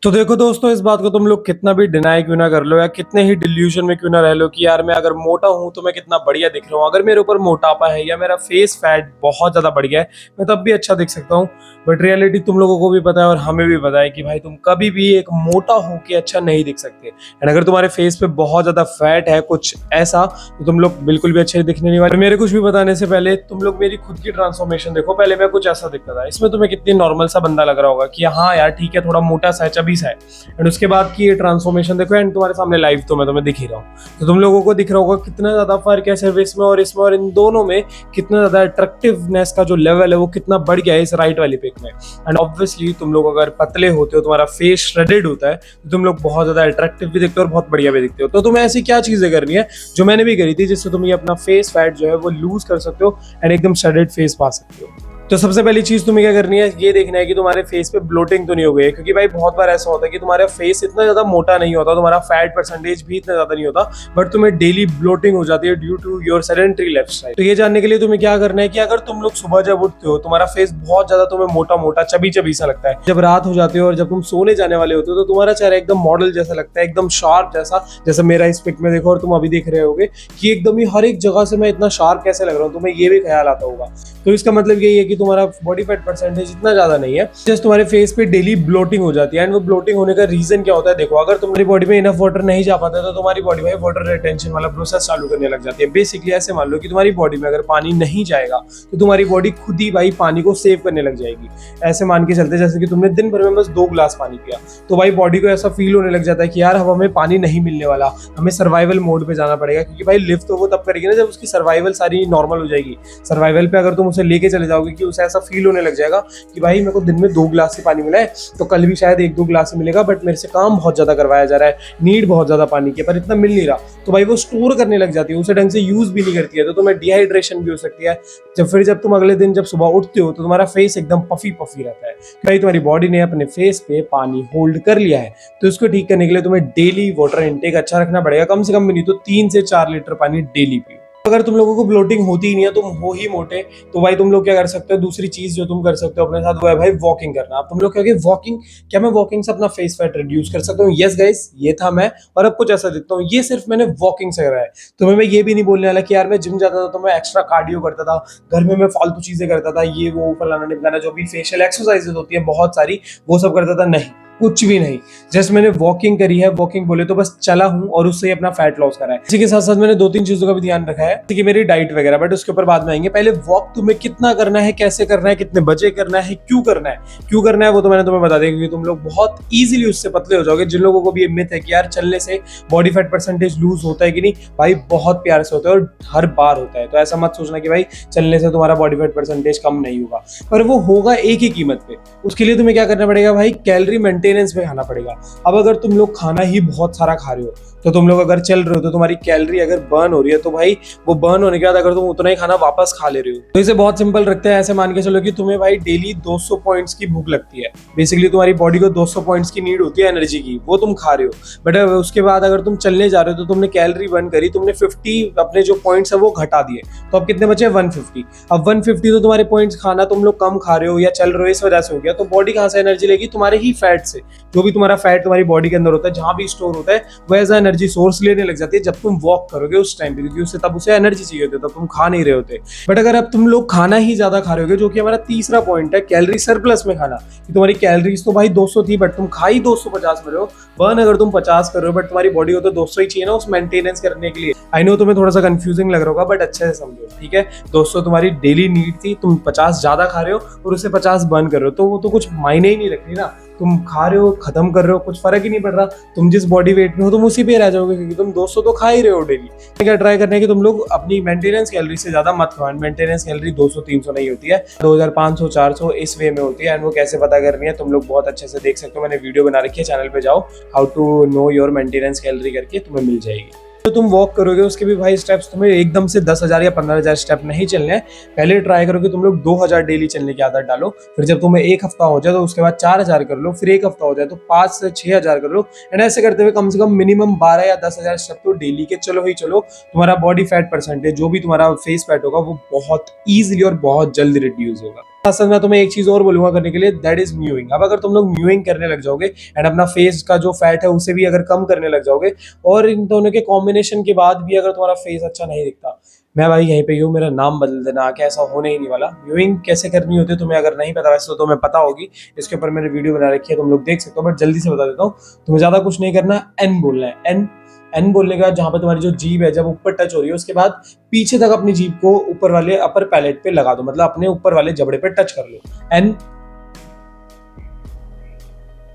तो देखो दोस्तों, इस बात को तुम लोग कितना भी डिनाई क्यों ना कर लो या कितने ही डिल्यूजन में क्यों ना रह लो कि यार मैं अगर मोटा हूं तो मैं कितना बढ़िया दिख रहा हूं, अगर मेरे ऊपर मोटापा है या मेरा फेस फैट बहुत ज्यादा बढ़ गया है, मैं तब भी अच्छा दिख सकता हूं। बट रियलिटी तुम लोगों को भी पता है और हमें भी पता है कि भाई तुम कभी भी एक मोटा होके अच्छा नहीं दिख सकते। एंड अगर तुम्हारे फेस पे बहुत ज्यादा फैट है कुछ ऐसा, तो तुम लोग बिल्कुल भी अच्छे दिखने नहीं वाले। मेरे कुछ भी बताने से पहले तुम लोग मेरी खुद की ट्रांसफॉर्मेशन देखो। पहले मैं कुछ ऐसा दिखता था, इसमें तुम्हें कितनी नॉर्मल सा बंदा लग रहा होगा कि हाँ यार ठीक है, थोड़ा मोटा सा है, चबी सा है। एंड उसके बाद की ये ट्रांसफॉर्मेशन देखो, एंड तुम्हारे सामने लाइव तो मैं तुम्हें दिख ही रहा हूँ, तो तुम लोगों को दिख रहा होगा कितना ज्यादा फर्क है सिर्फ इसमें और इसमें, और इन दोनों में कितना ज्यादा अट्रैक्टिवनेस का जो लेवल है वो कितना बढ़ गया है इस राइट वाली पिक में। एंड ऑब्वियसली तुम लोग अगर पतले होते हो, तुम्हारा फेस श्रेडेड होता है, तो तुम लोग बहुत ज्यादा अट्रैक्टिव भी दिखते हो और बहुत बढ़िया भी दिखते हो। तो तुम्हें ऐसी क्या चीजें करनी है जो मैंने भी करी थी, जिससे तुम ये अपना फेस फैट जो है वो लूज कर सकते हो एंड एकदम श्रेडेड फेस पा सकते हो। तो सबसे पहली चीज तुम्हें क्या करनी है, ये देखना है कि तुम्हारे फेस पे ब्लोटिंग तो नहीं हो गई है, क्योंकि भाई बहुत बार ऐसा होता है कि तुम्हारा फेस इतना ज्यादा मोटा नहीं होता, तुम्हारा फैट परसेंटेज भी इतना ज्यादा नहीं होता, बट तुम्हें डेली ब्लोटिंग हो जाती है due to your sedentary lifestyle. तो ये जानने के लिए तुम्हें क्या करना है कि अगर तुम लोग सुबह जब उठते हो, तुम्हारा फेस बहुत ज्यादा तुम्हें मोटा मोटा चबी चबी सा लगता है, जब रात हो जाती है और जब तुम सोने जाने वाले होते हो, तो तुम्हारा चेहरा एकदम मॉडल जैसा लगता है, एकदम शार्प जैसा, जैसे मेरा इस पिक में देखो और तुम अभी देख रहे होगे कि एकदम ही हर एक जगह से मैं इतना शार्प कैसे लग रहा हूँ, तुम्हें ये भी ख्याल आता होगा। तो इसका मतलब यही है कि तुम्हारा बॉडी फैट परसेंटेज इतना ज्यादा नहीं है, जस्ट तुम्हारे फेस पे डेली ब्लोटिंग हो जाती है। एंड वो ब्लोटिंग होने का रीजन क्या होता है, देखो अगर तुम्हारी बॉडी में इनफ वाटर नहीं जा पाता, तो तुम्हारी बॉडी में वाटर रिटेंशन वाला प्रोसेस चालू करने लग जाती है। बेसिकली ऐसे मान लो कि तुम्हारी बॉडी में अगर पानी नहीं जाएगा, तो तुम्हारी बॉडी खुद ही भाई पानी को सेव करने लग जाएगी। ऐसे मान के चलते जैसे कि तुमने दिन भर में बस 2 गिलास पानी पिया, तो भाई बॉडी को ऐसा फील होने लग जाता है कि यार अब हमें पानी नहीं मिलने वाला, हमें सर्वाइवल मोड पे जाना पड़ेगा, क्योंकि भाई लिफ्ट तो वो तब करेगी ना जब उसकी सर्वाइवल सारी नॉर्मल हो जाएगी। सर्वाइवल पे अगर तुम उसे लेके चले जाओगे कि उसे ऐसा फील होने लग जाएगा कि भाई मेरे को दिन में 2 गिलास ही पानी मिला है, तो कल भी शायद 1-2 गिलास ही मिलेगा, बट मेरे से काम बहुत ज्यादा करवाया जा रहा है, नीड बहुत ज्यादा पानी की, पर इतना मिल नहीं रहा, तो भाई वो स्टोर करने लग जाती है, उसे ढंग से यूज भी नहीं करती है, तो तुम्हें डिहाइड्रेशन भी हो सकती है। जब तुम अगले दिन जब सुबह उठते हो, तो तुम्हारा फेस एकदम पफी पफी रहता है, भाई तुम्हारी बॉडी ने अपने फेस पे पानी होल्ड कर लिया है। तो इसको ठीक करने के लिए तुम्हें डेली वाटर इनटेक अच्छा रखना पड़ेगा, कम से कम भी नहीं तो 3 से 4 लीटर पानी डेली पियो। अगर तुम लोगों को ब्लोटिंग होती ही नहीं है, तुम हो ही मोटे, तो भाई तुम लोग क्या कर सकते हो, दूसरी चीज जो तुम कर सकते हो अपने साथ, वो है भाई वॉकिंग करना। अब तुम लोग कहोगे वॉकिंग, क्या मैं वॉकिंग से अपना फेस फैट रिड्यूस कर सकता हूँ? यस गाइस, ये था मैं, और अब कुछ ऐसा दिखता हूँ। ये सिर्फ मैंने वॉकिंग से करा है। तुम्हें मैं ये भी नहीं बोलने वाला कि यार मैं जिम जाता था तो मैं एक्स्ट्रा कार्डियो करता था, घर में मैं फालतू चीजें करता था, ये वो फलाना ढिमकाना, जो भी फेशियल एक्सरसाइजेज होती है बहुत सारी, वो सब करता था। नहीं, कुछ भी नहीं, जस्ट मैंने वॉकिंग करी है। वॉकिंग बोले तो बस चला हूं और उससे अपना फैट लॉस करा है। इसी के साथ साथ मैंने 2-3 चीजों का भी ध्यान रखा है, जैसे कि मेरी डाइट वगैरह, बट उसके ऊपर बाद में आएंगे। पहले वॉक तुम्हें कितना करना है, कैसे करना है, कितने बजे करना है, क्यों करना है, वो तो मैंने तुम्हें बता दिया, क्योंकि तुम लोग बहुत इजीली उससे पतले हो जाओगे। जिन लोगों को भी ये मिथ है कि यार चलने से बॉडी फैट परसेंटेज लूज होता है कि नहीं, भाई बहुत प्यार से होता है और हर बार होता है। तो ऐसा मत सोचना कि भाई चलने से तुम्हारा बॉडी फैट परसेंटेज कम नहीं होगा, पर वो होगा एक ही कीमत पे। उसके लिए तुम्हें क्या करना पड़ेगा भाई, कैलोरी मेंटेनेंस में खाना पड़ेगा। अब अगर तुम लोग खाना ही बहुत सारा खा रहे हो, तो तुम लोग अगर चल रहे हो, तो तुम्हारी कैलोरी अगर बर्न हो रही है, तो भाई वो बर्न होने के बाद अगर तुम उतना ही खाना वापस खा ले रहे हो, तो इसे बहुत सिंपल रखते हैं। ऐसे मान के चलो कि तुम्हें भाई डेली 200 पॉइंट्स की भूख लगती है। बेसिकली तुम्हारी बॉडी को 200 पॉइंट्स की नीड होती है एनर्जी की, वो तुम खा रहे हो। बट उसके बाद अगर तुम चलने जा रहे हो, तो तुमने कैलोरी बर्न करी, तुमने 50 अपने जो पॉइंट्स है वो घटा दिए, तो अब कितने बचे? 150। अब 150 तो तुम्हारे पॉइंट्स खाना तुम लोग कम खा रहे हो या चल रहे हो, इस वजह से हो गया। तो बॉडी कहाँ से एनर्जी लेगी? तुम्हारे ही फैट से। जो भी तुम्हारा फैट तुम्हारी बॉडी के अंदर होता है, जहां भी स्टोर होता है, वो एज एनर्जी सोर्स लेने लग जाती है जब तुम वॉक करोगे उस टाइम पे, क्योंकि उससे तब उसे एनर्जी चाहिए होती है, तब तुम खा नहीं रहे होते। बट अगर अब तुम लोग खाना ही ज्यादा खा रहे होगे, जो कि हमारा तीसरा पॉइंट है, कैलोरी सरप्लस में खाना, कि तुम्हारी कैलोरीज तो भाई 200 थी, बट तुम खा ही 250 में रहे हो। बर्न अगर तुम 50 कर रहे हो, बट तुम्हारी बॉडी को तो 200 ही चाहिए ना उस मेंटेनेंस करने के लिए। आई नो तुम्हें थोड़ा सा कंफ्यूजिंग लग रहा होगा, बट अच्छे से समझो, ठीक है? 200 तुम्हारी डेली नीड थी, तुम 50 ज्यादा खा रहे हो और उससे 50 बर्न कर रहे हो, तो वो तो कुछ मायने ही नहीं रख रही ना। तुम खा रहे हो, खत्म कर रहे हो, कुछ फर्क ही नहीं पड़ रहा। तुम जिस बॉडी वेट में हो, तुम उसी पे रह जाओगे, क्योंकि तुम 200 तो खा ही रहे हो डेली। क्या ट्राई करने की तुम लोग अपनी मेंटेनेंस कैलोरी से ज्यादा मत खाओ। मेंटेनेंस कैलोरी 200-300 नहीं होती है, 2500-400 इस वे में होती है। एंड वो कैसे पता करनी है, तुम लोग बहुत अच्छे से देख सकते हो, मैंने वीडियो बना रखी है, चैनल पे जाओ, how to know your maintenance calorie करके तुम्हें मिल जाएगी। तो तुम वॉक करोगे, उसके भी भाई स्टेप्स तुम्हें एकदम से 10,000 या 15,000 स्टेप नहीं चलने हैं। पहले ट्राई करो कि तुम लोग 2,000 डेली चलने की आदत डालो, फिर जब तुम्हें 1 हफ्ता हो जाए तो उसके बाद 4,000 कर लो, फिर 1 हफ्ता हो जाए तो 5 से 6,000 कर लो। एंड ऐसे करते हुए कम से कम मिनिमम 12 या 10,000 स्टेप तो डेली के चलो ही चलो। तुम्हारा बॉडी फैट परसेंटेज, जो भी तुम्हारा फेस फैट होगा, वो बहुत ईजिली और बहुत जल्दी रिड्यूस होगा। साथ मैं तुम्हें एक चीज और बोलूंगा करने के लिए, दैट इज म्यूइंग। अब अगर तुम लोग म्यूइंग करने लग जाओगे एंड अपना फेस का जो फैट है उसे भी अगर कम करने लग जाओगे, और इन दोनों के कॉम्बिनेशन के बाद भी अगर तुम्हारा फेस अच्छा नहीं दिखता, मैं भाई यहीं पे ही हूँ, मेरा नाम बदल देना आके, ऐसा होने ही नहीं वाला। म्यूइंग कैसे करनी होती है तुम्हें अगर नहीं पता, वैसे तो तुम्हें पता होगी, इसके ऊपर मैंने वीडियो बना रखी है, तुम लोग देख सकते हो, बट जल्दी से बता देता हूँ। तुम्हें ज्यादा कुछ नहीं करना, एन बोलना है, एन। एन बोलने के बाद जहां पर तुम्हारी जो जीभ है जब ऊपर टच हो रही है, उसके बाद पीछे तक अपनी जीभ को ऊपर वाले अपर पैलेट पे लगा दो, मतलब अपने ऊपर वाले जबड़े पे टच कर लो, एंड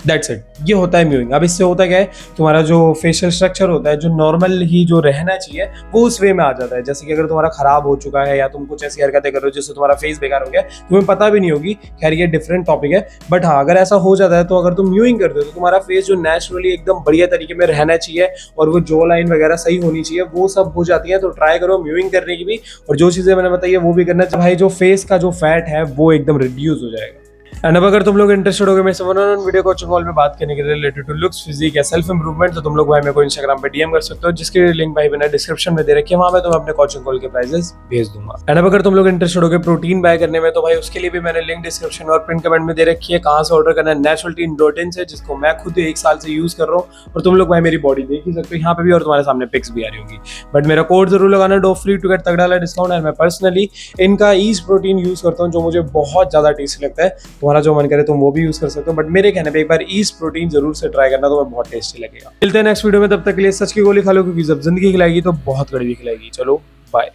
दैट्स इट। ये होता है म्यूइंग। अब इससे होता क्या है, तुम्हारा जो फेशियल स्ट्रक्चर होता है, जो नॉर्मल ही जो रहना चाहिए, वो उस वे में आ जाता है। जैसे कि अगर तुम्हारा खराब हो चुका है या तुम कुछ ऐसी हरकतें कर रहे हो जिससे तुम्हारा फेस बेकार हो गया, तुम्हें पता भी नहीं होगी, खैर ये डिफरेंट टॉपिक है। बट हाँ, अगर ऐसा हो जाता है तो अगर तुम म्यूइंग करते हो तो तुम्हारा फेस जो नेचुरली एकदम बढ़िया तरीके में रहना चाहिए और वो जो लाइन वगैरह सही होनी चाहिए, वो सब हो जाती है। तो ट्राई करो म्यूइंग करने की भी, और जो चीजें मैंने बताई है वो भी करना। भाई जो फेस का जो फैट है वो एकदम रिड्यूस हो जाएगा। एंड अब अगर तुम लोग इंटरेस्टेड हो गए मेरे से one on one video coaching call में बात करने के लिए रिलेटेड टू लुक्स, फिजिक या सेल्फ इंप्रूवमेंट, तो तुम लोग भाई मेरे को इंस्टाग्राम पे डीएम कर सकते हो, जिसकी लिंक भाई मैंने डिस्क्रिप्शन में दे रखी है, वहां मैं तुम्हें अपने कोचिंग कॉल के प्राइजेस भेज दूंगा। एंड अब अगर तुम लोग इंटरेस्टेड हो गए प्रोटीन बाय करने में, तो भाई उसके लिए भी मैंने लिंक डिस्क्रिप्शन और पिन कमेंट में दे रखी है, कहां से ऑर्डर करना है। नेचुरल डॉट से, जिसको मैं खुद 1 साल से यूज कर रहा हूँ, और तुम लोग भाई मेरी बॉडी देख ही सकते हो यहाँ पे भी, और तुम्हारे सामने पिक्स भी आ रही होगी। बट मेरा कोड जरूर लगाना, डो फ्री टू गेट तगड़ा डिस्काउंट। एंड मैं पर्सनली इनका ईज प्रोटीन यूज करता हूँ, जो मुझे बहुत ज्यादा टेस्टी लगता है। तुम्हारा जो मन करे तुम वो भी यूज कर सकते हो, बट मेरे कहने पे एक बार ईज प्रोटीन जरूर से ट्राई करना, तो बहुत टेस्टी लगेगा। मिलते हैं नेक्स्ट वीडियो में, तब तक के लिए सच की गोली खा लो, क्योंकि जब जिंदगी खिलाएगी तो बहुत कड़वी खिलाएगी। चलो बाय।